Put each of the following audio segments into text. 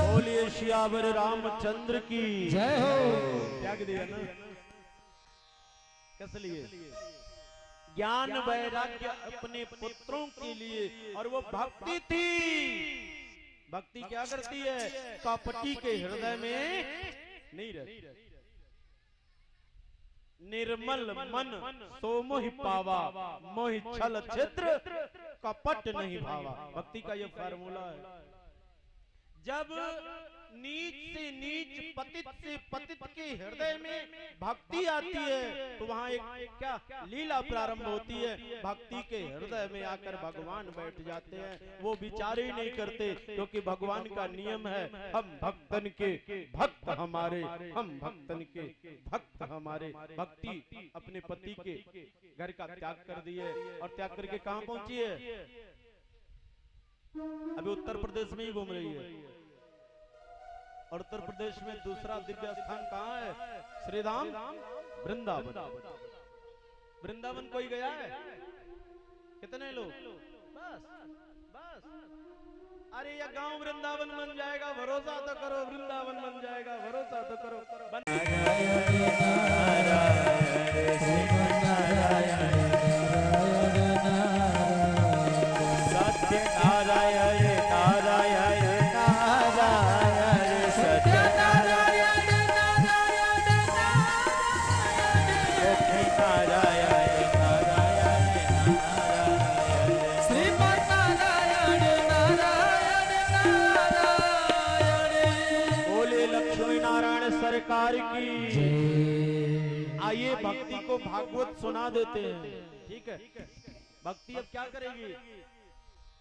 बोलिए सियावर रामचंद्र की जय हो। त्याग दिया ना किस लिए? ज्ञान वैराग्य अपने पुत्रों के लिए, और वो भक्ति थी। भक्ति क्या करती है? कपटी के हृदय में नहीं रहती। निर्मल मन सो मोहि पावा, मोहि छल छिद्र कपट नहीं भावा। भक्ति का ये फार्मूला है। जब नीच से नीच, पतित से पतित के हृदय में भक्ति आती है तो वहां एक क्या लीला प्रारंभ होती है। भक्ति के हृदय में आकर भगवान बैठ जाते हैं। वो विचार ही नहीं करते, क्योंकि भगवान का नियम है, हम भक्तन के भक्त हमारे, हम भक्तन के भक्त हमारे। भक्ति अपने पति के घर का त्याग कर दी है, और त्याग करके कहां पहुंची है? अभी उत्तर प्रदेश में ही घूम रही है। और उत्तर प्रदेश में दूसरा दिव्य स्थान कहाँ है? श्रीधाम वृंदावन। वृंदावन कोई गया है? कितने लोग? बस बस। अरे ये गांव वृंदावन बन जाएगा, भरोसा तो करो। वृंदावन बन जाएगा, भरोसा तो करो। सत्य नारायण नारायण नारायण, सत्य नारायण नारायण नारायण नारायण नारायण, श्रीमन नारायण नारायण नारायण। बोले लक्ष्मी नारायण सरकार की। आइए भक्ति को भागवत सुना देते हैं, ठीक है? भक्ति अब क्या करेगी?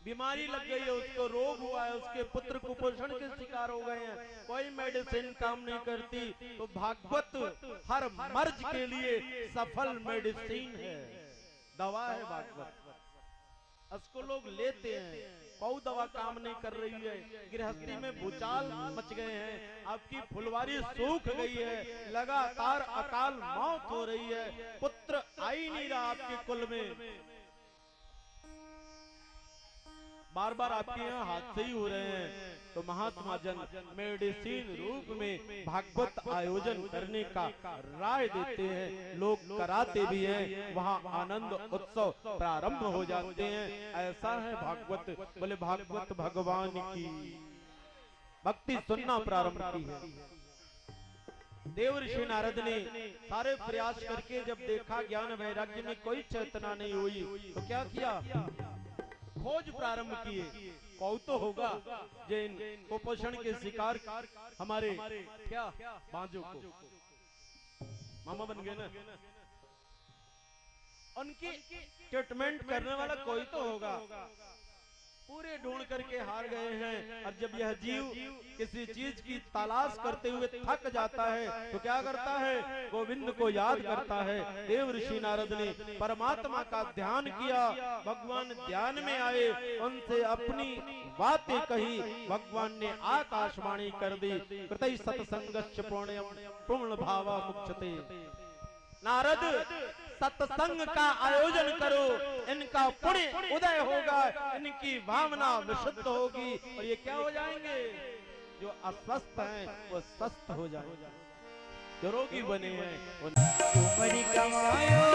बीमारी लग गई है, उसको रोग हुआ है, उसके पुत्र कुपोषण के शिकार हो गए हैं, कोई मेडिसिन काम नहीं करती, तो भागवत हर मर्ज के लिए सफल मेडिसिन है, दवा है भागवत। उसको लोग लेते हैं, कोई दवा काम नहीं कर रही है। गृहस्थी में भूचाल मच गए हैं, आपकी फुलवारी सूख गई है, लगातार अकाल मौत हो रही है, पुत्र आ ही नहीं रहा आपके कुल में, बार बार आपके यहाँ हादसे ही हो रहे हैं, तो महात्मा जन मेडिसिन रूप में भागवत आयोजन करने का राय देते हैं। लोग कराते भी हैं, वहाँ आनंद उत्सव प्रारंभ हो जाते हैं। ऐसा है भागवत। बोले भागवत भगवान की। भक्ति सुनना प्रारंभ की है। देवर्षि नारद ने सारे प्रयास करके जब देखा ज्ञान वैराग्य में कोई चेतना नहीं हुई, तो क्या किया? खोज प्रारंभ किए। कौ तो होगा जिन कुपोषण के शिकार हमारे क्या बांझों को मामा बन गए ना, उनकी ट्रीटमेंट करने वाला कोई तो होगा। पूरे ढूंढ करके हार गए हैं। और जब यह जीव किसी चीज की तलाश करते हुए थक जाता है, तो क्या करता है? गोविंद को याद करता है। देव ऋषि नारद ने परमात्मा का ध्यान किया, भगवान ध्यान में आए, उनसे अपनी बातें कही। भगवान ने आकाशवाणी कर दी, कृतै सत्संगस्य पुण्यम पूर्ण भावा मुच्यते। नारद, सत्संग का आयोजन करो, इनका पुण्य उदय होगा, इनकी भावना विशुद्ध होगी, और ये क्या हो जाएंगे? जो अस्वस्थ हैं वो स्वस्थ हो जाएंगे, जो रोगी बने हैं उमरी कमायो,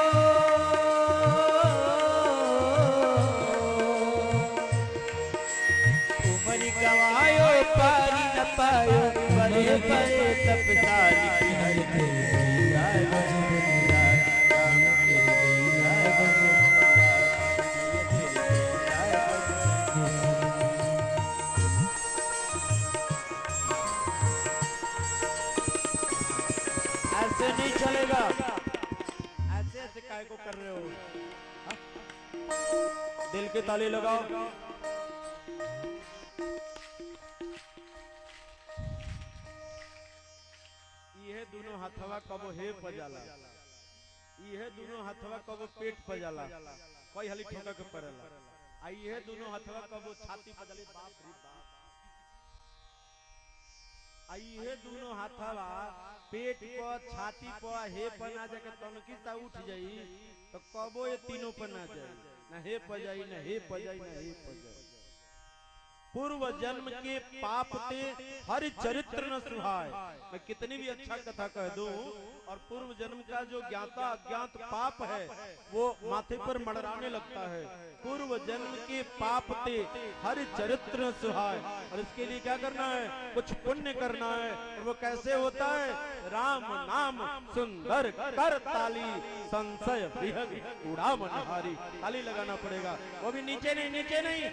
उमरी कमायो, पारी न पायो, बड़े बड़े तपसारी की हर ऐसे नहीं चलेगा। ऐसे ऐसे काय को कर रहे हो? हा? दिल के ताले लगाओ। ये दोनों हथवा कबो हे पजाला, ये दोनों हथवा कबो पेट पजाला, कोई हली ठोका के पड़ेला। आ ये दोनों हथवा कबो छाती पजाले, बाप रे बाप। ये दोनों हाथवा पेट पर, छाती पर, हे पर ना जाके तनकी सा उठ जाई, तो कबो ये तीनों पर ना जाई, ना हे पर जाई, ना हे पर जाई, ना हे पर जाई। पूर्व जन्म के पाप ते हरि चरित्र न सुहाए। मैं कितनी भी अच्छा कथा कह दूं और पूर्व जन्म का जो ज्ञाता अज्ञात पाप है वो माथे पर मड़राने लगता है। पूर्व जन्म के पाप ते हरि चरित्र न सुहाए। और इसके लिए क्या करना है? कुछ पुण्य करना है। और वो कैसे होता है? राम नाम सुंदर कर ताली, संशय विहग उड़ा मनहारी। ताली लगाना पड़ेगा, वो भी नीचे नहीं, नीचे नहीं।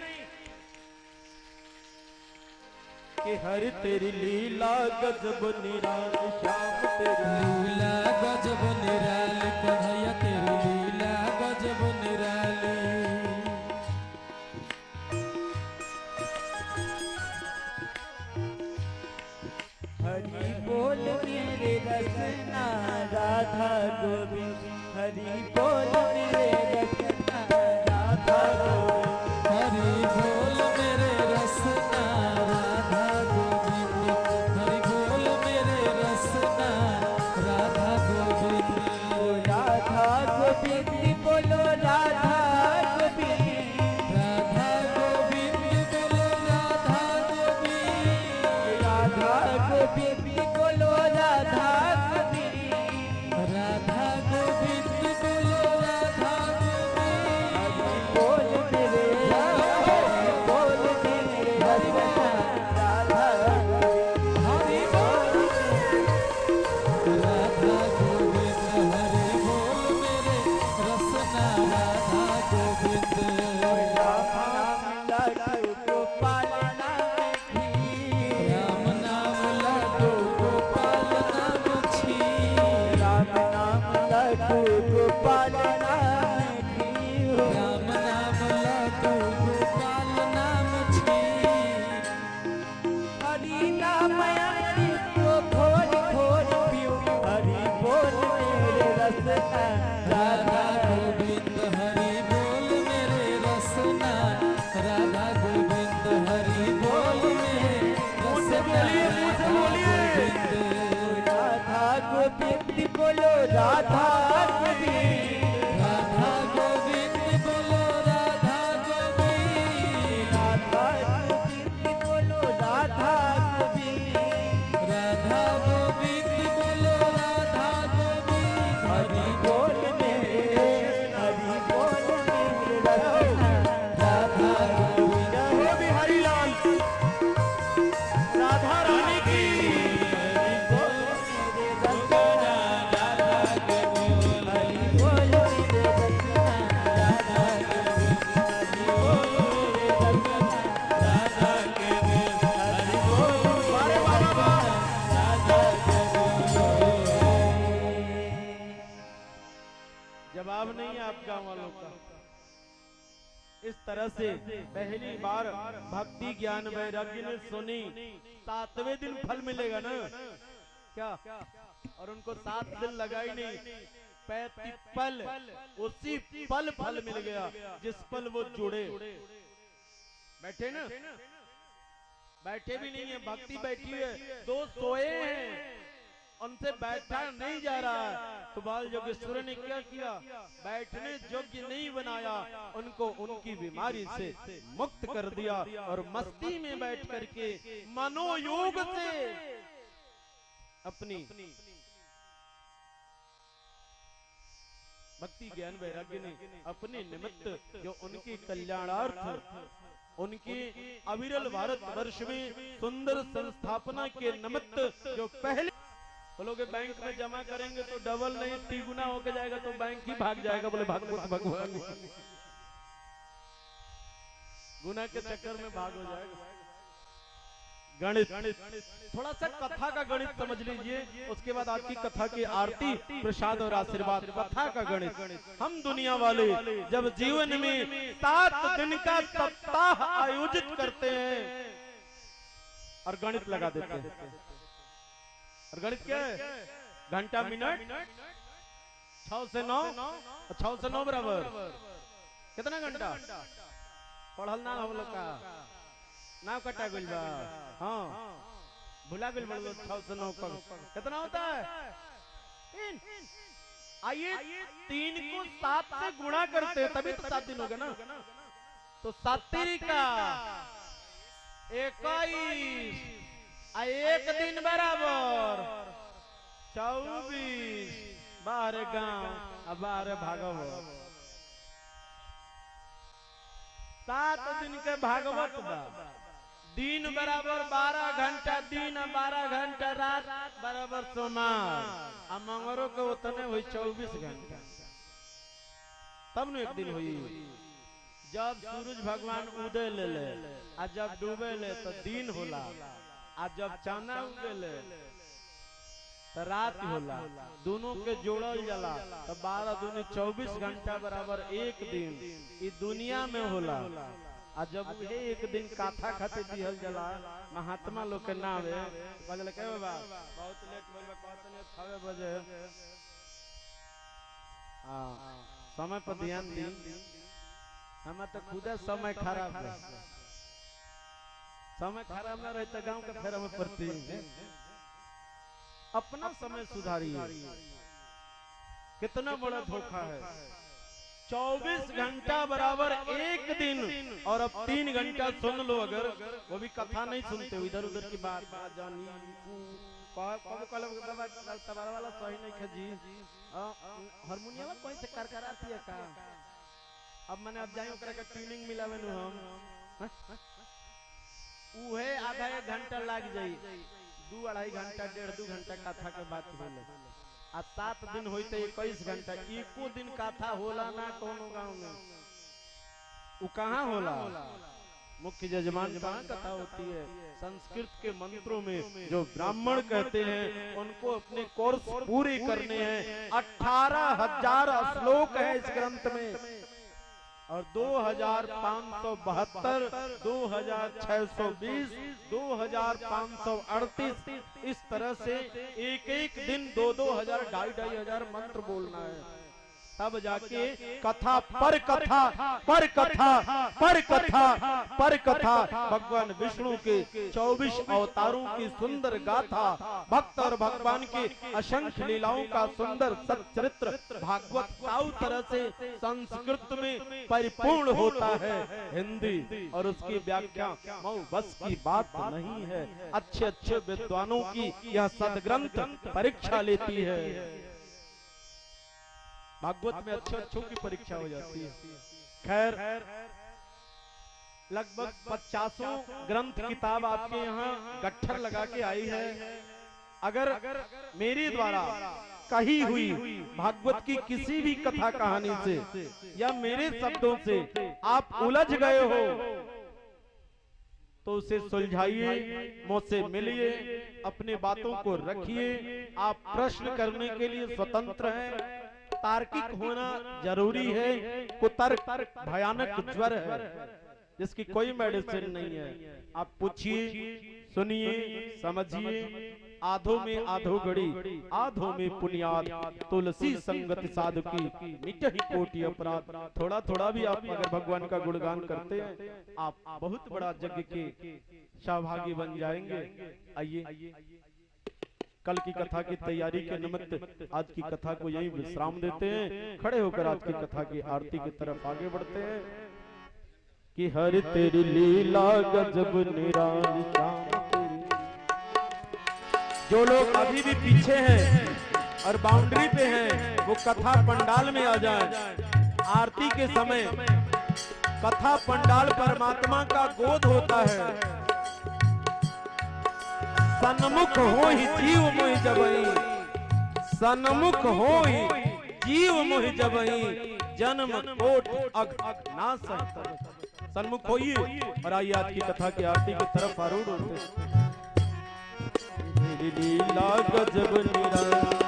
कि हरि तेरी लीला गजब निराली, श्याम तेरी लीला गजब निराली, कन्हैया तेरी लीला गजब निराली। हरि बोल मेरे रसना राधा गोविंद, हरि बोल मेरे रसना राधा गोविंद, हरि बोल मेरे रसना राधा गोविंद, हरि बोल मेरे रसना राधा गोविंद। राधा गोविंद बोलो राधा गोविंद, राधा गोविंद बोलो राधा गोविंद, राधा गोविंद बोलो राधा गोविंद, राधा गोविंद बोलो राधा गोविंद। बोल मेरे बोल मेरे रसना राधा गोविंद, हरि बोल राधा गोविंद, हरि बोल मेरे रसना राधा गोविंद। राम नाम लड्डू गोपाल नाम खीर, राम नाम लड्डू गोपाल नाम खीर, राम नाम लड्डू गोपाल नाम राम नाम लड्डू गोपाल नाम छीर। हरि नाम अमृत को घोर घोर पियो, हरि बोल मेरे रसना राधा राधा गोविंद हरि बोल मेरे रसना राधा गोविंद, हरि बोल मेरे रसना राधा गोविंद। राधा गोविंद बोलो राधा गोविंद, राधा गोविंद बोलो राधा गोविंद, राधा गोविंद बोलो राधा गोविंद, राधा गोविंद बोलो राधा गोविंद। हरि बोल मेरे रसना राधा गोविंद। हो बिहारी लाल राधा रानी की। हरि बोल मेरे रसना राधा गोविंद, हरि बोल मेरे रसना राधा गोविंद, हरि बोल मेरे रसना राधा गोविंद, हरि बोल मेरे रसना राधा गोविंद। जवाब नहीं है आप गांव वालों का। इस तरह से पहली बार भक्ति ज्ञान वैराग्य ने सुनी, 7वें दिन फल मिलेगा ना क्या? और उनको 7 दिन लगा ही नहीं, 35 पल उसी पल फल मिल गया जिस पल वो जुड़े। बैठे ना, बैठे भी नहीं है, भक्ति बैठी है, 2 सोए हैं, उनसे बैठा नहीं जा रहा है। तो बाल योगेश्वर ने क्या किया? बैठने योग्य नहीं बनाया, उनको उनकी बीमारी से मुक्त कर दिया और मस्ती में बैठ करके मनोयोग से अपनी भक्ति ज्ञान वैराग्य ने अपने निमित्त जो उनके कल्याणार्थ उनके अविरल भारत वर्ष में सुंदर संस्थापना के निमित्त जो पहले बोलोगे बैंक में जमा करेंगे तो डबल नहीं तिगुना होके जाएगा, तो बैंक ही भाग जाएगा। बोले भागवत भगवान गुना के चक्कर में भाग हो जाएगा। गणित थोड़ा सा कथा का गणित समझ लीजिए, उसके बाद आपकी कथा की आरती प्रसाद और आशीर्वाद। कथा का गणित, हम दुनिया वाले जब जीवन में 7 दिन का सप्ताह आयोजित करते हैं और गणित लगा देते हैं। और गणित क्या है? घंटा मिनट 6 से 9, 6 से 9 बराबर कितना घंटा? पढ़ल ना हम लोग का नाव कटा गइल बा। हाँ भुला गइल बा। 6 से 9 कितना होता है? 3। आइए 3 को 7 से गुणा करते हैं तभी तो 7 दिन होगा ना। तो 7 का 21 आ एक दिन बराबर 24 बाहर गांव बाहर भागवत 7 दिन के भागवत बा दिन बराबर 12 घंटा दिन 12 घंटा रात बराबर सोमवार आ मंगरो के उतने हुई 24 घंटा तब न एक दिन हुई जब सूरज भगवान उदय ले ले आ जब डूबे ले तो दिन होला आ जब चांदा उगे ले तो रात होला दोनों के जोड़ल जाला तो 12 दूनी 24 घंटा बराबर एक दिन ई दुनिया में होला आ जब ये एक दिन काथा खाते दिहल जला महात्मा लोग के नाम है कहले के बाबा बहुत लेट बोलबे कहते ने 6 बजे हां समय पर ध्यान दी हम तो खुद समय खराब है समय खराब ना रहे तो गांव के फेरा में पड़ती है अपना समय सुधारिए कितना बड़ा धोखा है 24 घंटा बराबर एक दिन और अब 3 घंटा सुन लो अगर वो भी कथा नहीं सुनते इधर उधर की बात जानी तबारा वाला सही नहीं खजी हारमोनियम कोई से करकराती है का अब मैंने अब जाई ओकरा के ट्यूनिंग मिलावे नु हम उहे आधा 1 घंटा लग जाई 2-2.5 घंटा 1.5-2 घंटा कथा के बात होले आ 7 दिन होते 21 घंटा एको दिन कथा होला ना कोनो गांव में वो कहाँ होला मुख्य जजमान कहाँ कथा होती है संस्कृत के मंत्रों में जो ब्राह्मण कहते हैं उनको अपने कोर्स पूरे करने हैं 18,000 श्लोक है इस ग्रंथ में और 2572 2620 2538 इस तरह से एक एक दिन 2-2 हजार 2.5 हजार मंत्र बोलना है तब जाके कथा पर कथा पर कथा पर कथा पर कथा भगवान विष्णु के 24 अवतारों की सुंदर गाथा भक्त और भगवान के असंख्य लीलाओं का सुंदर सच्चरित्र भागवत साउ तरह से संस्कृत में परिपूर्ण होता है हिंदी और उसकी व्याख्या मऊ बस की बात नहीं है अच्छे अच्छे विद्वानों की यह सदग्रंथ परीक्षा लेती है भागवत में अच्छे अच्छों की परीक्षा हो जाती है खैर लगभग 50 ग्रंथ किताब आपके यहाँ गट्ठर लगा के आई है अगर मेरे द्वारा कही हुई भागवत की किसी भी कथा कहानी से या मेरे शब्दों से आप उलझ गए हो तो उसे सुलझाइए मुझसे मिलिए अपने बातों को रखिए आप प्रश्न करने के लिए स्वतंत्र हैं तार्किक होना जरूरी है कुतर्क भयानक ज्वर है जिसकी कोई मेडिसिन नहीं है आप पूछिए सुनिए समझिए आधो में आधो गड़ी आधो में पुनियाद तुलसी संगत साधु की मिटहि कोटि अपराध थोड़ा थोड़ा भी आप अगर भगवान का गुणगान करते हैं आप बहुत बड़ा यज्ञ के सहभागी बन जाएंगे आइए कल की कथा की तैयारी के निमित्त आज की कथा को यही विश्राम देते हैं खड़े होकर आज की कथा की आरती की तरफ आगे बढ़ते हैं कि हरि तेरी लीला गजब निराली जो लोग अभी भी पीछे हैं और बाउंड्री पे हैं वो कथा पंडाल में आ जाएं आरती के समय कथा पंडाल परमात्मा का गोद होता है सन्मुख हो ही जीव मोहि जबहि सन्मुख हो ही जीव मोहि जबहि जन्म कोट अग ना सन्मुख होइए और आइए आज की कथा की आरती की तरफ आरूढ़ होते लीला गजब निराली